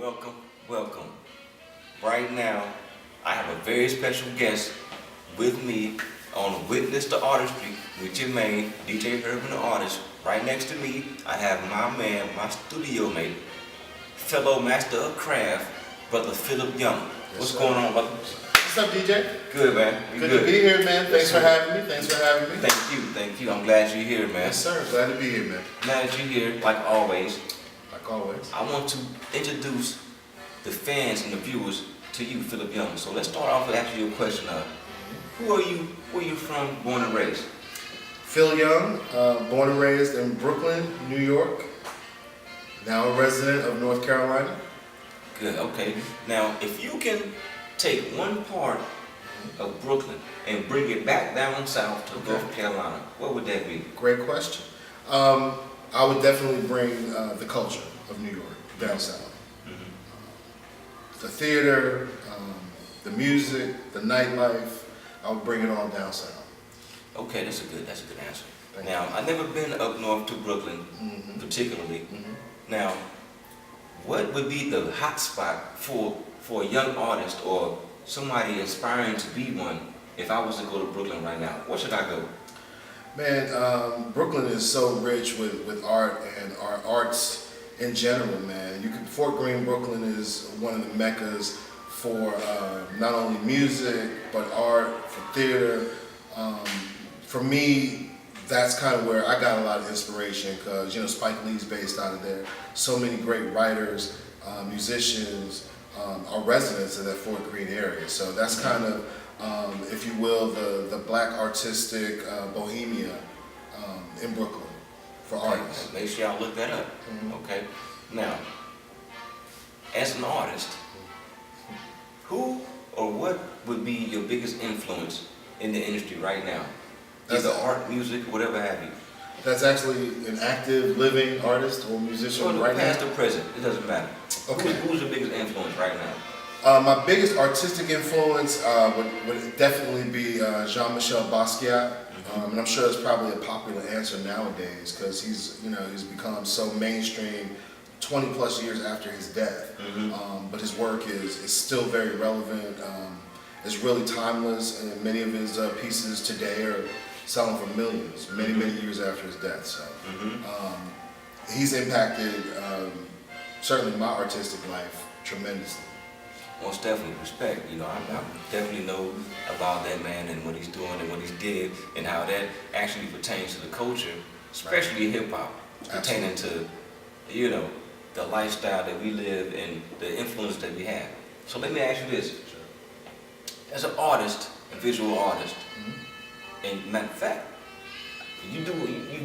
welcome, welcome. Right now, I have a very special guest with me on Witness the Artistry with your man, DJ TheArtist. Right next to me, I have my man, my studio mate, fellow master of craft, Brother Philip Young. What's going on, brother? What's up, DJ? Good, man. Good to be here, man. Thanks for having me. Thank you. I'm glad you're here, man. Yes, sir. Glad to be here, man. Glad you're here, like always. Like always. I want to introduce the fans and the viewers to you, Philip Young. So let's start off with asking you a question of, who are you, where are you from, born and raised? Phil Young, born and raised in Brooklyn, New York. Now a resident of North Carolina. Good, okay. Now, if you can take one part of Brooklyn and bring it back down south to North Carolina, what would that be? Great question. I would definitely bring the culture of New York down south. The theater, the music, the nightlife, I would bring it all down south. Okay, that's a good answer. Now, I've never been up north to Brooklyn, particularly. Now, what would be the hot spot for a young artist or somebody aspiring to be one if I was to go to Brooklyn right now? Where should I go? Man, Brooklyn is so rich with art and our arts in general, man. Fort Greene, Brooklyn is one of the meccas for not only music, but art, for theater. For me, that's kind of where I got a lot of inspiration because, you know, Spike Lee's based out of there. So many great writers, musicians are residents of that Fort Greene area. So that's kind of, if you will, the black artistic bohemia in Brooklyn for artists. Make sure y'all look that up. Okay. Now, as an artist, who or what would be your biggest influence in the industry right now? Either art, music, whatever have you. That's actually an active, living artist or musician right now? Past or present, it doesn't matter. Okay. Who's your biggest influence right now? My biggest artistic influence would definitely be Jean-Michel Basquiat. And I'm sure it's probably a popular answer nowadays because he's become so mainstream 20 plus years after his death. But his work is still very relevant. It's really timeless, and many of his pieces today are selling for millions, many years after his death. So he's impacted certainly my artistic life tremendously. Most definitely, respect. You know, I definitely know about that man and what he's doing and what he's did and how that actually pertains to the culture, especially hip hop, pertaining to, you know, the lifestyle that we live and the influence that we have. So let me ask you this: as an artist, a visual artist, and matter of fact, you've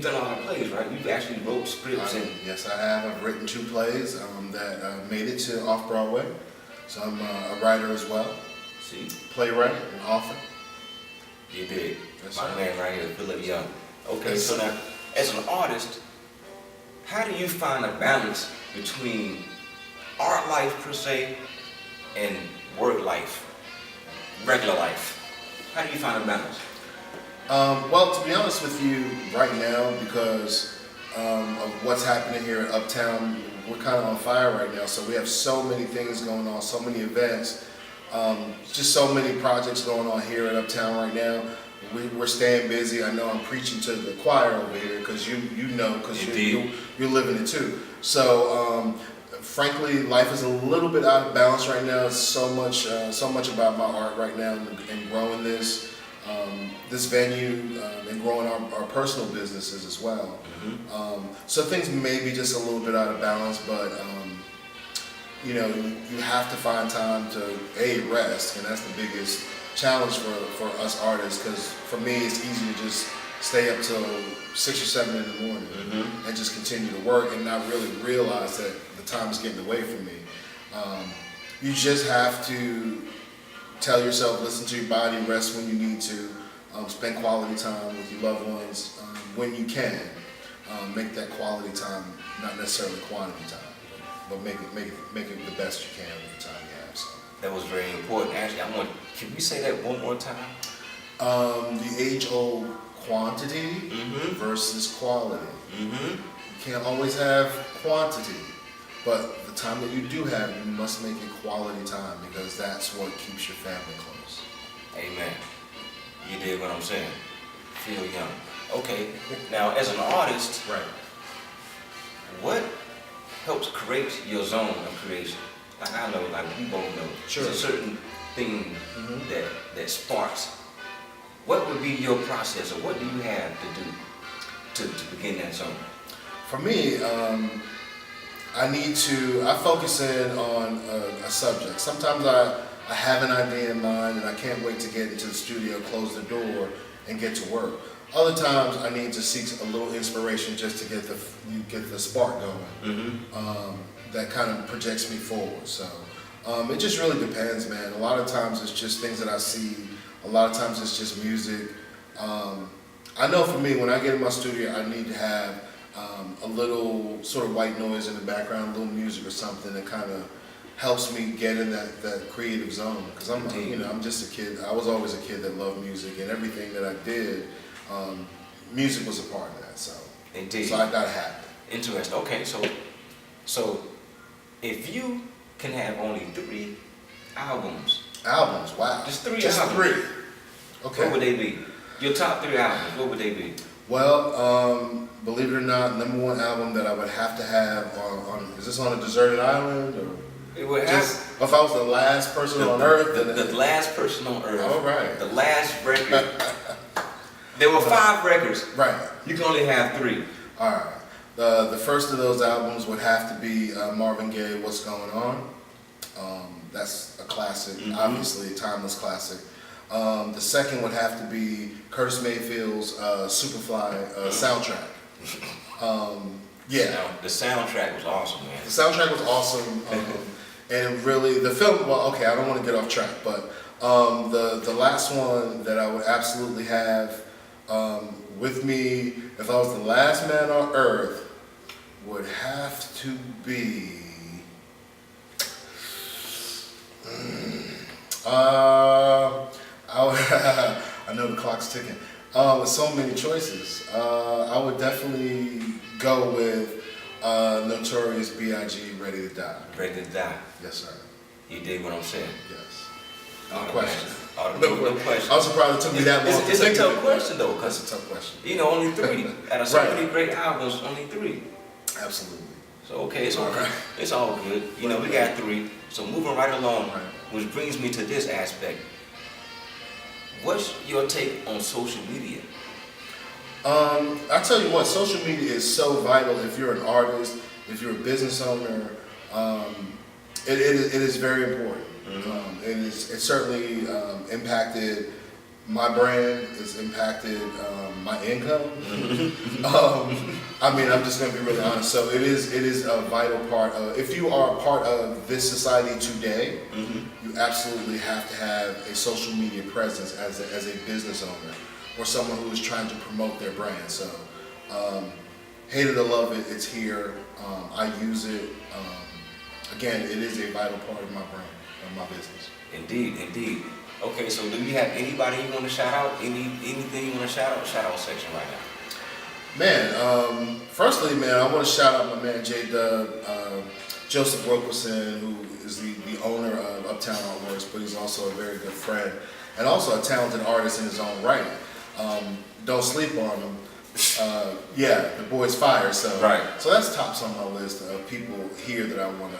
done a lot of plays, right? You've actually wrote scripts and yes, I have. I've written 2 plays that made it to off-Broadway. So I'm a writer as well. See? Playwright and author. You did. Yes, My sir. man right here, Philip Young. Okay, Yes, so sir. now, as an artist, how do you find a balance between art life per se and work life, regular life? How do you find a balance? Well, to be honest with you, right now, because of what's happening here in Uptown, we're kind of on fire right now. So we have so many things going on, so many events, just so many projects going on here in Uptown right now. We're staying busy. I know I'm preaching to the choir over here because you know, because you're living it too. So frankly, life is a little bit out of balance right now. It's so much about my art right now and growing this venue and growing our personal businesses as well. So things may be just a little bit out of balance, but you know, you have to find time to rest, and that's the biggest challenge for us artists. Because for me, it's easy to just stay up till 6 or 7 in the morning and just continue to work and not really realize that the time is getting away from me. You just have to tell yourself, listen to your body, rest when you need to, spend quality time with your loved ones when you can. Make that quality time, not necessarily quantity time, but make it the best you can with the time you have. So. That was very important. Actually, can we say that one more time? The age-old quantity versus quality. You can't always have quantity But the time that you do have, you must make it quality time because that's what keeps your family close. Amen. You did what I'm saying. Feel young. Okay. Now, as an artist, Right. what helps create your zone of creation? Like I know, like we both know, Sure. there's a certain thing that sparks. What would be your process, or what do you have to do to begin that zone? For me, I focus in on a subject. Sometimes I have an idea in mind and I can't wait to get into the studio, close the door, and get to work. Other times I need to seek a little inspiration just to get the spark going. That kind of projects me forward. So it just really depends, man. A lot of times it's just things that I see. A lot of times it's just music. I know for me, when I get in my studio, I need to have a little sort of white noise in the background, a little music or something that kind of helps me get in that creative zone. Because I'm just a kid. I was always a kid that loved music, and everything that I did, music was a part of that. So, Indeed. So I gotta have it. Interesting. Okay, so if you can have only 3 albums, Wow. just 3 Just albums. 3. Okay. What would they be? Your top 3 albums, what would they be? Well, believe it or not, #1 album that I would have to have on is this on a deserted island or It would have if I was the last person on earth? the last person on earth. All right. The last record. There were 5 records. Right. You can only have 3. All right. The first of those albums would have to be Marvin Gaye, "What's Going On." That's a classic, obviously a timeless classic. The second would have to be Curtis Mayfield's Superfly soundtrack. Yeah. Now, the soundtrack was awesome, man. The soundtrack was awesome, and really the film. Well, okay, I don't want to get off track, but the last one that I would absolutely have with me, if I was the last man on earth, would have to be. I know the clock's ticking. With so many choices, I would definitely go with Notorious B.I.G. "Ready to Die." Ready to Die. Yes, sir. You did what I'm saying. Yes. Oh, No question. No question. I'm surprised it took me that long. It's a tough question though, That's because a tough question. only 3 out of so Right. many great albums, only 3. Absolutely. So okay, it's All okay. right. It's all good. We got 3. So moving right along, Right. which brings me to this aspect. What's your take on social media? I tell you what, social media is so vital if you're an artist, if you're a business owner. It is very important. It certainly impacted my brand. It's impacted my income. I mean, I'm just going to be really honest. So it is a vital part of. If you are a part of this society today, you absolutely have to have a social media presence as a business owner or someone who is trying to promote their brand. So, hate it or love it, it's here. I use it. Again, it is a vital part of my brand, of my business. Indeed. Okay, so do you have anybody you want to shout out? Anything you want to shout out? Shout out section right now. Man, firstly, man, I want to shout out my man Joseph Wilkerson, who is the owner of Uptown Artworks, but he's also a very good friend and also a talented artist in his own right. Don't sleep on him. Yeah, the boy's fire. So Right. So that's tops on my list of people here that I want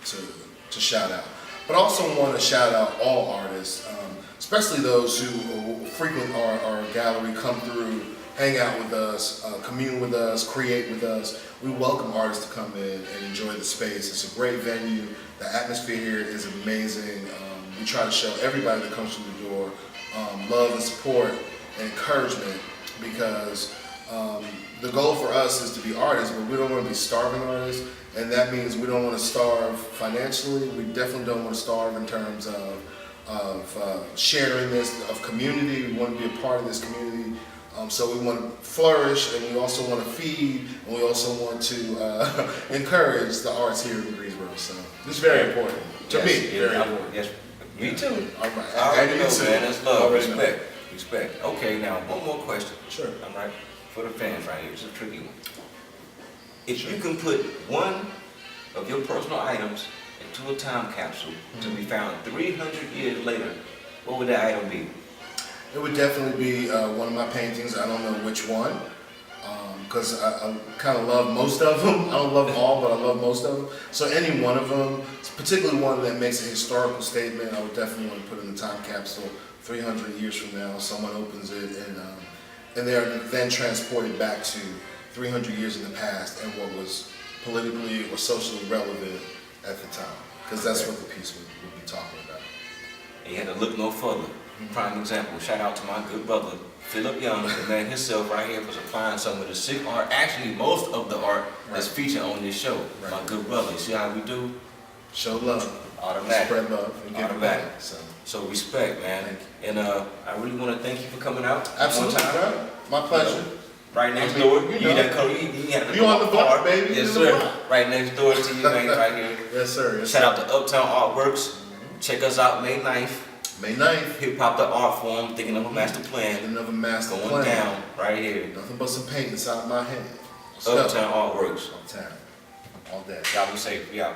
to shout out. But I also want to shout out all artists, especially those who frequent our gallery, come through, hang out with us, commune with us, create with us. We welcome artists to come in and enjoy the space. It's a great venue. The atmosphere here is amazing. We try to show everybody that comes through the door love and support and encouragement, because the goal for us is to be artists, but we don't want to be starving artists, and that means we don't want to starve financially. We definitely don't want to starve in terms of sharing this, of community. We want to be a part of this community. So we want to flourish, and we also want to feed, and we also want to encourage the arts here in Greensboro. So this is very important to me. Very important. Yes, me too. All right. I already know, too. man. That's love, Already know. respect. Okay, now one more question. Sure. All right, for the fans right here. It's a tricky one. If you can put one of your personal items into a time capsule to be found 300 years later, what would that item be? It would definitely be one of my paintings. I don't know which one, because I kind of love most of them. I don't love all, but I love most of them. So any one of them, particularly one that makes a historical statement, I would definitely want to put in the time capsule 300 years from now. Someone opens it and they're then transported back to 300 years in the past and what was politically or socially relevant at the time, because that's what the piece would be talking about. And you had to look no further. Prime example, shout out to my good brother, Philip Young, the man himself right here for supplying some of the sick art, actually most of the art that's featured on this show. Right. My good brother, you see how we do? Show love, Automatic. spread love, and give it back. So respect, man. Thank And I really want to thank you for coming out. Absolutely, One time. bro. My pleasure. Right next I mean, door. you You know. that color, you had to You on the block, hard. baby. Yes, You sir. on the block. Right next door to you, man, right here. Yes, sir. Yes, Shout sir. out to Uptown Artworks. Check us out May 9th. May 9th. Hip Hop the Art Form, thinking of a master plan. Another master Going plan. down right here. Nothing but some paint inside my hand. Let's go. Uptown Artworks. Uptown. All day. Y'all be safe. We out.